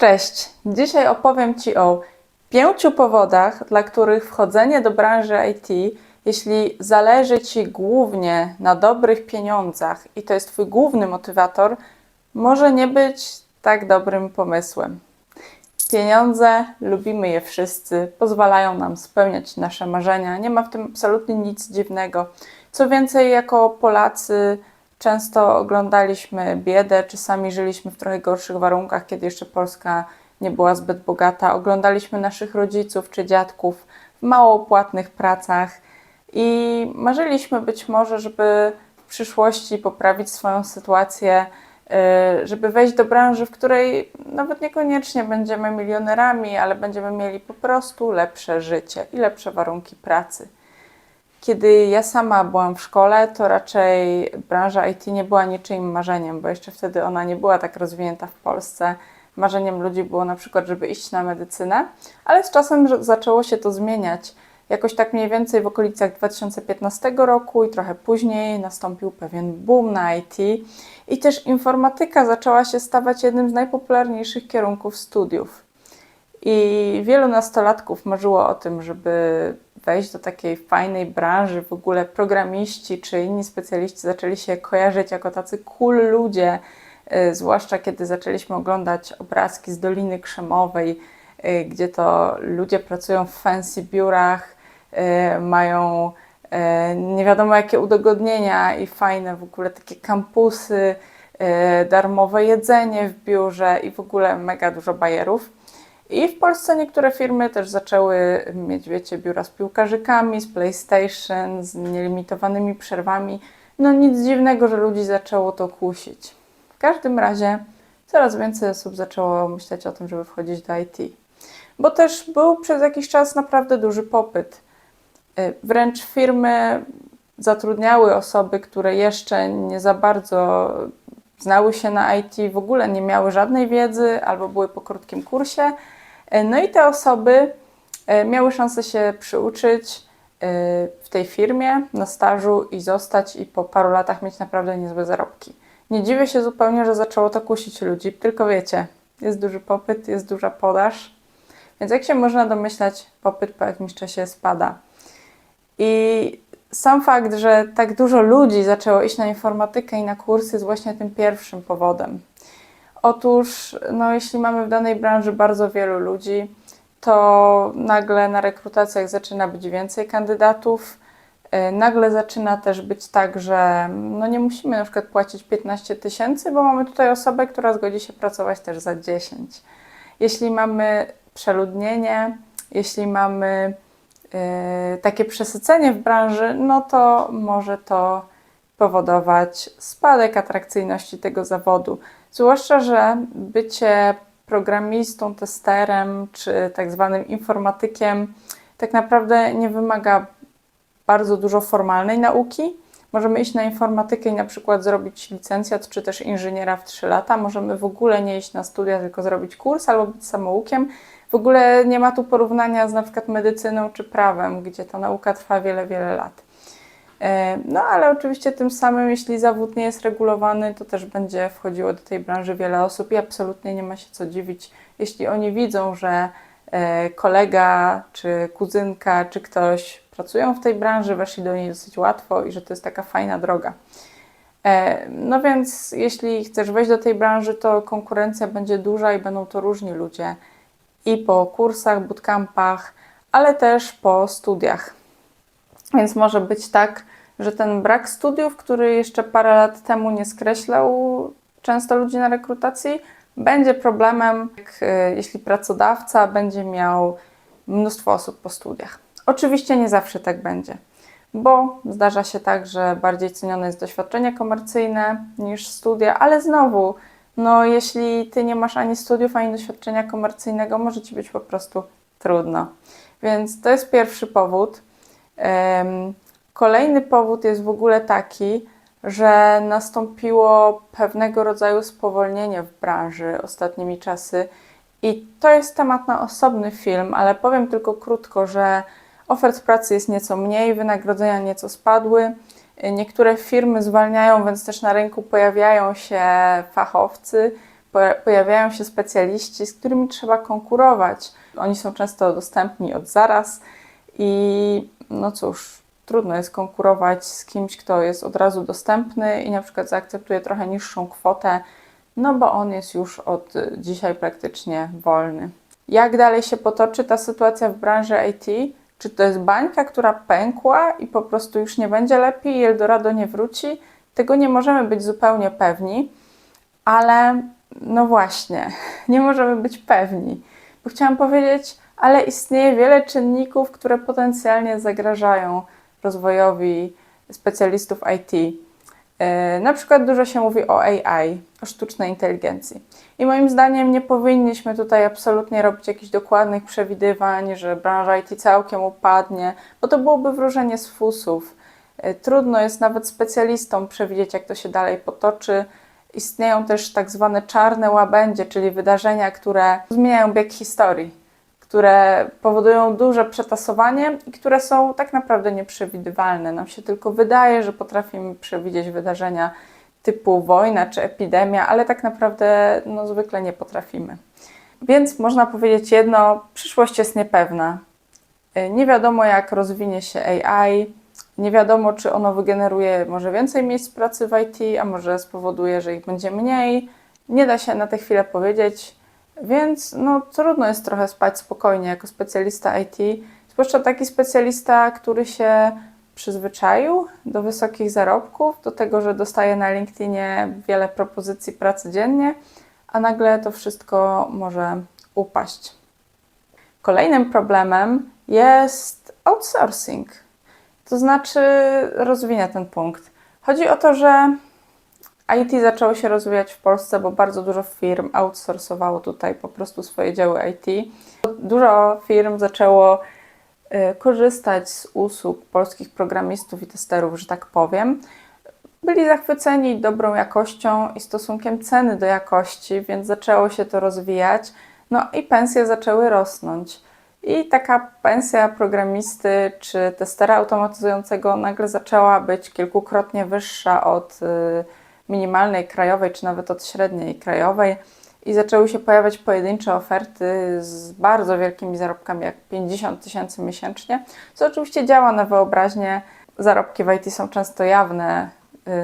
Cześć! Dzisiaj opowiem Ci o 5 powodach, dla których wchodzenie do branży IT, jeśli zależy Ci głównie na dobrych pieniądzach i to jest Twój główny motywator, może nie być tak dobrym pomysłem. Pieniądze, lubimy je wszyscy, pozwalają nam spełniać nasze marzenia, nie ma w tym absolutnie nic dziwnego. Co więcej, jako Polacy często oglądaliśmy biedę, czy sami żyliśmy w trochę gorszych warunkach, kiedy jeszcze Polska nie była zbyt bogata. Oglądaliśmy naszych rodziców czy dziadków w mało opłatnych pracach i marzyliśmy być może, żeby w przyszłości poprawić swoją sytuację, żeby wejść do branży, w której nawet niekoniecznie będziemy milionerami, ale będziemy mieli po prostu lepsze życie i lepsze warunki pracy. Kiedy ja sama byłam w szkole, to raczej branża IT nie była niczyim marzeniem, bo jeszcze wtedy ona nie była tak rozwinięta w Polsce. Marzeniem ludzi było na przykład, żeby iść na medycynę, ale z czasem zaczęło się to zmieniać. Jakoś tak mniej więcej w okolicach 2015 roku i trochę później nastąpił pewien boom na IT i też informatyka zaczęła się stawać jednym z najpopularniejszych kierunków studiów. I wielu nastolatków marzyło o tym, żeby wejść do takiej fajnej branży. W ogóle programiści czy inni specjaliści zaczęli się kojarzyć jako tacy cool ludzie, zwłaszcza kiedy zaczęliśmy oglądać obrazki z Doliny Krzemowej, gdzie to ludzie pracują w fancy biurach, mają nie wiadomo jakie udogodnienia i fajne w ogóle takie kampusy, darmowe jedzenie w biurze i w ogóle mega dużo bajerów. I w Polsce niektóre firmy też zaczęły mieć, wiecie, biura z piłkarzykami, z PlayStation, z nielimitowanymi przerwami. No nic dziwnego, że ludzi zaczęło to kusić. W każdym razie coraz więcej osób zaczęło myśleć o tym, żeby wchodzić do IT. Bo też był przez jakiś czas naprawdę duży popyt. Wręcz firmy zatrudniały osoby, które jeszcze nie za bardzo znały się na IT, w ogóle nie miały żadnej wiedzy albo były po krótkim kursie. No i te osoby miały szansę się przyuczyć w tej firmie na stażu i zostać i po paru latach mieć naprawdę niezłe zarobki. Nie dziwię się zupełnie, że zaczęło to kusić ludzi, tylko wiecie, jest duży popyt, jest duża podaż, więc jak się można domyślać, popyt po jakimś czasie spada. I sam fakt, że tak dużo ludzi zaczęło iść na informatykę i na kursy jest właśnie tym pierwszym powodem. Otóż, jeśli mamy w danej branży bardzo wielu ludzi, to nagle na rekrutacjach zaczyna być więcej kandydatów. Nagle zaczyna też być tak, że nie musimy na przykład płacić 15 000, bo mamy tutaj osobę, która zgodzi się pracować też za 10. Jeśli mamy przeludnienie, jeśli mamy takie przesycenie w branży, no to może to powodować spadek atrakcyjności tego zawodu. Zwłaszcza, że bycie programistą, testerem czy tak zwanym informatykiem tak naprawdę nie wymaga bardzo dużo formalnej nauki. Możemy iść na informatykę i na przykład zrobić licencjat czy też inżyniera w 3 lata. Możemy w ogóle nie iść na studia, tylko zrobić kurs albo być samoukiem. W ogóle nie ma tu porównania z na przykład medycyną czy prawem, gdzie ta nauka trwa wiele, wiele lat. Ale oczywiście tym samym, jeśli zawód nie jest regulowany, to też będzie wchodziło do tej branży wiele osób i absolutnie nie ma się co dziwić, jeśli oni widzą, że kolega, czy kuzynka, czy ktoś pracują w tej branży, weszli do niej dosyć łatwo i że to jest taka fajna droga. No więc jeśli chcesz wejść do tej branży, to konkurencja będzie duża i będą to różni ludzie i po kursach, bootcampach, ale też po studiach. Więc może być tak, że ten brak studiów, który jeszcze parę lat temu nie skreślał często ludzi na rekrutacji, będzie problemem, jeśli pracodawca będzie miał mnóstwo osób po studiach. Oczywiście nie zawsze tak będzie, bo zdarza się tak, że bardziej cenione jest doświadczenie komercyjne niż studia, ale znowu, jeśli ty nie masz ani studiów, ani doświadczenia komercyjnego, może ci być po prostu trudno. Więc to jest pierwszy powód. Kolejny powód jest w ogóle taki, że nastąpiło pewnego rodzaju spowolnienie w branży ostatnimi czasy i to jest temat na osobny film, ale powiem tylko krótko, że ofert pracy jest nieco mniej, wynagrodzenia nieco spadły, niektóre firmy zwalniają, więc też na rynku pojawiają się fachowcy, pojawiają się specjaliści, z którymi trzeba konkurować. Oni są często dostępni od zaraz i no cóż, trudno jest konkurować z kimś, kto jest od razu dostępny i na przykład zaakceptuje trochę niższą kwotę, no bo on jest już od dzisiaj praktycznie wolny. Jak dalej się potoczy ta sytuacja w branży IT? Czy to jest bańka, która pękła i po prostu już nie będzie lepiej i Eldorado nie wróci? Tego nie możemy być zupełnie pewni, ale no właśnie, nie możemy być pewni. Bo chciałam powiedzieć, ale istnieje wiele czynników, które potencjalnie zagrażają rozwojowi specjalistów IT. Na przykład dużo się mówi o AI, o sztucznej inteligencji. I moim zdaniem nie powinniśmy tutaj absolutnie robić jakichś dokładnych przewidywań, że branża IT całkiem upadnie, bo to byłoby wróżenie z fusów. Trudno jest nawet specjalistom przewidzieć, jak to się dalej potoczy. Istnieją też tak zwane czarne łabędzie, czyli wydarzenia, które zmieniają bieg historii, które powodują duże przetasowanie i które są tak naprawdę nieprzewidywalne. Nam się tylko wydaje, że potrafimy przewidzieć wydarzenia typu wojna czy epidemia, ale tak naprawdę no, zwykle nie potrafimy. Więc można powiedzieć jedno, przyszłość jest niepewna. Nie wiadomo, jak rozwinie się AI, nie wiadomo, czy ono wygeneruje może więcej miejsc pracy w IT, a może spowoduje, że ich będzie mniej. Nie da się na tę chwilę powiedzieć, więc no, trudno jest trochę spać spokojnie jako specjalista IT, zwłaszcza taki specjalista, który się przyzwyczaił do wysokich zarobków, do tego, że dostaje na LinkedInie wiele propozycji pracy dziennie, a nagle to wszystko może upaść. Kolejnym problemem jest outsourcing. To znaczy, rozwinę ten punkt. Chodzi o to, że IT zaczęło się rozwijać w Polsce, bo bardzo dużo firm outsourcowało tutaj po prostu swoje działy IT. Dużo firm zaczęło korzystać z usług polskich programistów i testerów, że tak powiem. Byli zachwyceni dobrą jakością i stosunkiem ceny do jakości, więc zaczęło się to rozwijać. No i pensje zaczęły rosnąć. I taka pensja programisty czy testera automatyzującego nagle zaczęła być kilkukrotnie wyższa od minimalnej krajowej, czy nawet od średniej krajowej. I zaczęły się pojawiać pojedyncze oferty z bardzo wielkimi zarobkami, jak 50 000 miesięcznie, co oczywiście działa na wyobraźnię. Zarobki w IT są często jawne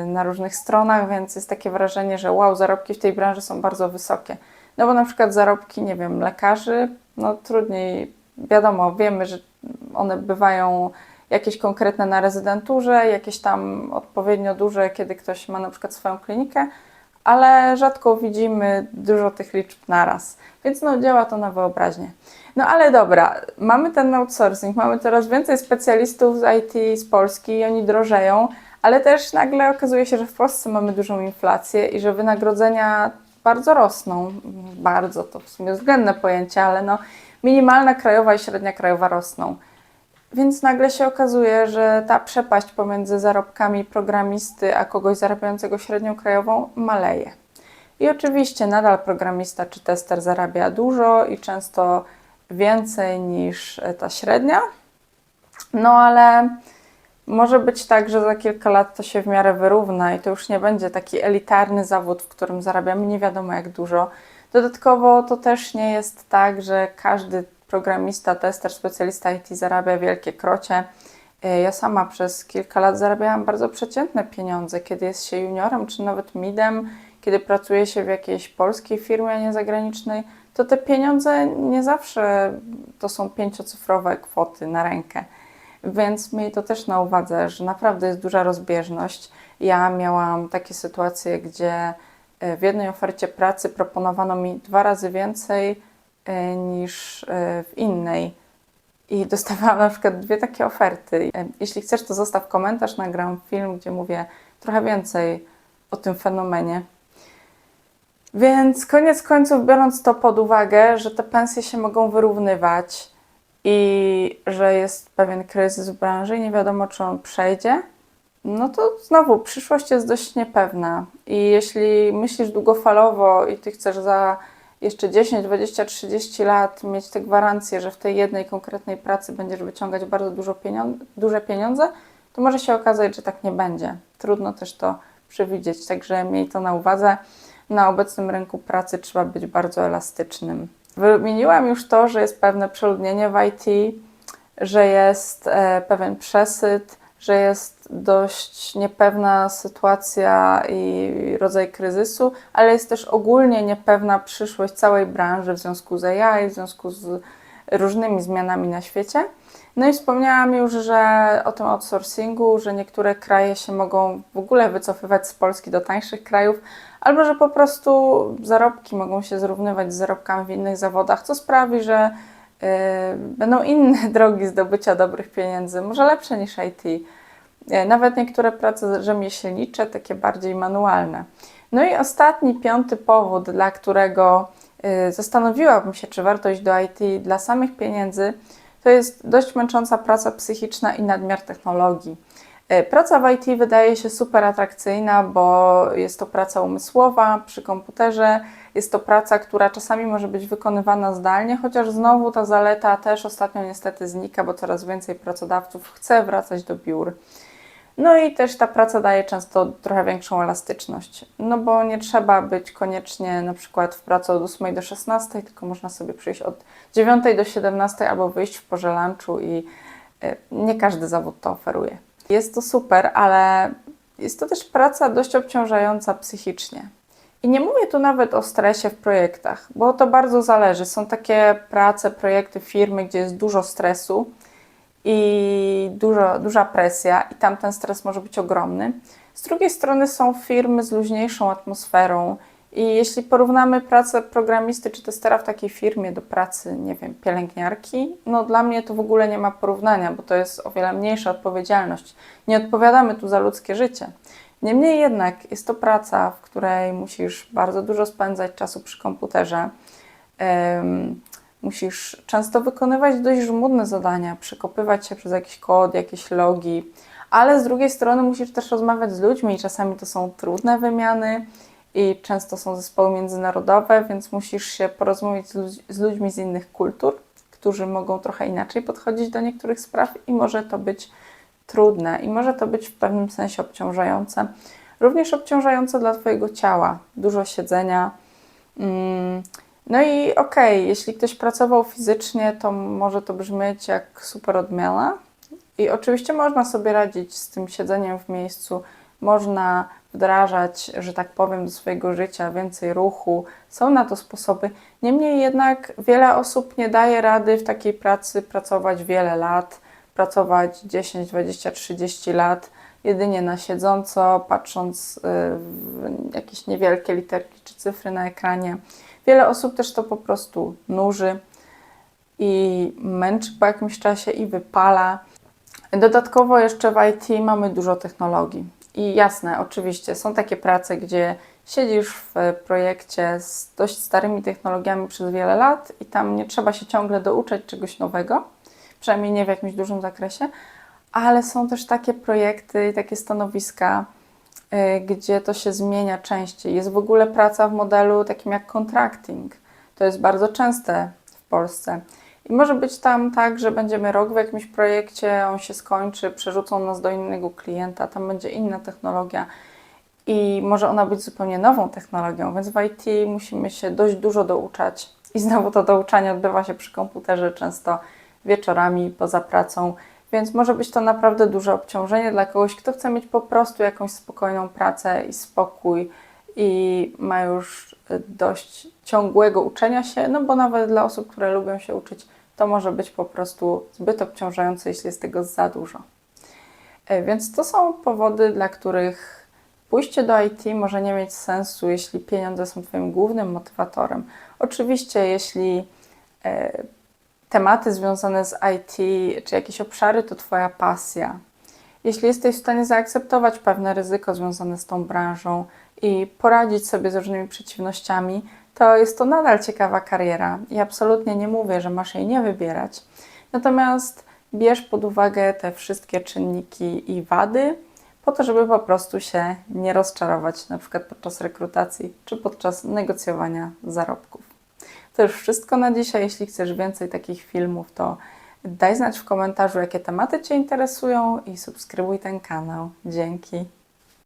na różnych stronach, więc jest takie wrażenie, że wow, zarobki w tej branży są bardzo wysokie. No bo na przykład zarobki, nie wiem, lekarzy, no trudniej, wiadomo, wiemy, że one bywają jakieś konkretne na rezydenturze, jakieś tam odpowiednio duże, kiedy ktoś ma na przykład swoją klinikę, ale rzadko widzimy dużo tych liczb naraz, więc no działa to na wyobraźnię. No ale dobra, mamy ten outsourcing, mamy coraz więcej specjalistów z IT z Polski i oni drożeją, ale też nagle okazuje się, że w Polsce mamy dużą inflację i że wynagrodzenia bardzo rosną. Bardzo, to w sumie względne pojęcie, ale no minimalna krajowa i średnia krajowa rosną. Więc nagle się okazuje, że ta przepaść pomiędzy zarobkami programisty a kogoś zarabiającego średnią krajową maleje. I oczywiście nadal programista czy tester zarabia dużo i często więcej niż ta średnia, no ale może być tak, że za kilka lat to się w miarę wyrówna i to już nie będzie taki elitarny zawód, w którym zarabiamy nie wiadomo jak dużo. Dodatkowo to też nie jest tak, że każdy programista, tester, specjalista IT zarabia wielkie krocie. Ja sama przez kilka lat zarabiałam bardzo przeciętne pieniądze, kiedy jest się juniorem czy nawet midem, kiedy pracuje się w jakiejś polskiej firmie, a nie zagranicznej, to te pieniądze nie zawsze to są 5-cyfrowe kwoty na rękę. Więc miej to też na uwadze, że naprawdę jest duża rozbieżność. Ja miałam takie sytuacje, gdzie w jednej ofercie pracy proponowano mi 2 razy więcej niż w innej i dostawałam na przykład 2 takie oferty. Jeśli chcesz, to zostaw komentarz, nagram film, gdzie mówię trochę więcej o tym fenomenie. Więc koniec końców, biorąc to pod uwagę, że te pensje się mogą wyrównywać i że jest pewien kryzys w branży i nie wiadomo, czy on przejdzie, no to znowu przyszłość jest dość niepewna. I jeśli myślisz długofalowo i ty chcesz za jeszcze 10, 20, 30 lat mieć tę gwarancję, że w tej jednej konkretnej pracy będziesz wyciągać bardzo duże pieniądze, to może się okazać, że tak nie będzie. Trudno też to przewidzieć, także miej to na uwadze. na obecnym rynku pracy trzeba być bardzo elastycznym. Wymieniłam już to, że jest pewne przeludnienie w IT, że jest pewien przesyt, że jest dość niepewna sytuacja i rodzaj kryzysu, ale jest też ogólnie niepewna przyszłość całej branży w związku z AI, w związku z różnymi zmianami na świecie. No i wspomniałam już, że o tym outsourcingu, że niektóre kraje się mogą w ogóle wycofywać z Polski do tańszych krajów, albo że po prostu zarobki mogą się zrównywać z zarobkami w innych zawodach, co sprawi, że będą inne drogi zdobycia dobrych pieniędzy, może lepsze niż IT. Nawet niektóre prace rzemieślnicze, takie bardziej manualne. No i ostatni, piąty powód, dla którego zastanowiłabym się, czy warto iść do IT dla samych pieniędzy, to jest dość męcząca praca psychiczna i nadmiar technologii. Praca w IT wydaje się super atrakcyjna, bo jest to praca umysłowa przy komputerze, jest to praca, która czasami może być wykonywana zdalnie, chociaż znowu ta zaleta też ostatnio niestety znika, bo coraz więcej pracodawców chce wracać do biur. No i też ta praca daje często trochę większą elastyczność, no bo nie trzeba być koniecznie na przykład w pracy od 8 do 16, tylko można sobie przyjść od 9 do 17 albo wyjść w porze lunchu i nie każdy zawód to oferuje. Jest to super, ale jest to też praca dość obciążająca psychicznie. I nie mówię tu nawet o stresie w projektach, bo to bardzo zależy. Są takie prace, projekty, firmy, gdzie jest dużo stresu i duża presja i tam ten stres może być ogromny. Z drugiej strony są firmy z luźniejszą atmosferą i jeśli porównamy pracę programisty czy testera w takiej firmie do pracy, nie wiem, pielęgniarki, no dla mnie to w ogóle nie ma porównania, bo to jest o wiele mniejsza odpowiedzialność. Nie odpowiadamy tu za ludzkie życie. Niemniej jednak jest to praca, w której musisz bardzo dużo spędzać czasu przy komputerze. Musisz często wykonywać dość żmudne zadania, przekopywać się przez jakiś kod, jakieś logi, ale z drugiej strony musisz też rozmawiać z ludźmi i czasami to są trudne wymiany i często są zespoły międzynarodowe, więc musisz się porozmawiać z ludźmi z innych kultur, którzy mogą trochę inaczej podchodzić do niektórych spraw i może to być trudne i może to być w pewnym sensie obciążające. Również obciążające dla Twojego ciała, dużo siedzenia. No i jeśli ktoś pracował fizycznie, to może to brzmieć jak super odmiana. I oczywiście można sobie radzić z tym siedzeniem w miejscu, można wdrażać, że tak powiem, do swojego życia więcej ruchu. Są na to sposoby. Niemniej jednak wiele osób nie daje rady w takiej pracy pracować wiele lat, pracować 10, 20, 30 lat jedynie na siedząco, patrząc w jakieś niewielkie literki czy cyfry na ekranie. Wiele osób też to po prostu nuży i męczy po jakimś czasie i wypala. Dodatkowo jeszcze w IT mamy dużo technologii. I jasne, oczywiście, są takie prace, gdzie siedzisz w projekcie z dość starymi technologiami przez wiele lat i tam nie trzeba się ciągle douczać czegoś nowego, przynajmniej nie w jakimś dużym zakresie, ale są też takie projekty i takie stanowiska, gdzie to się zmienia częściej. Jest w ogóle praca w modelu takim jak contracting. To jest bardzo częste w Polsce. I może być tam tak, że będziemy rok w jakimś projekcie, on się skończy, przerzucą nas do innego klienta, tam będzie inna technologia i może ona być zupełnie nową technologią, więc w IT musimy się dość dużo douczać. I znowu to douczanie odbywa się przy komputerze, często wieczorami, poza pracą, więc może być to naprawdę duże obciążenie dla kogoś, kto chce mieć po prostu jakąś spokojną pracę i spokój i ma już dość ciągłego uczenia się, no bo nawet dla osób, które lubią się uczyć, to może być po prostu zbyt obciążające, jeśli jest tego za dużo. Więc to są powody, dla których pójście do IT może nie mieć sensu, jeśli pieniądze są Twoim głównym motywatorem. Oczywiście, jeśli tematy związane z IT czy jakieś obszary to Twoja pasja, jeśli jesteś w stanie zaakceptować pewne ryzyko związane z tą branżą i poradzić sobie z różnymi przeciwnościami, to jest to nadal ciekawa kariera i absolutnie nie mówię, że masz jej nie wybierać. Natomiast bierz pod uwagę te wszystkie czynniki i wady po to, żeby po prostu się nie rozczarować, na przykład podczas rekrutacji czy podczas negocjowania zarobków. To już wszystko na dzisiaj. Jeśli chcesz więcej takich filmów, to daj znać w komentarzu, jakie tematy Cię interesują i subskrybuj ten kanał. Dzięki.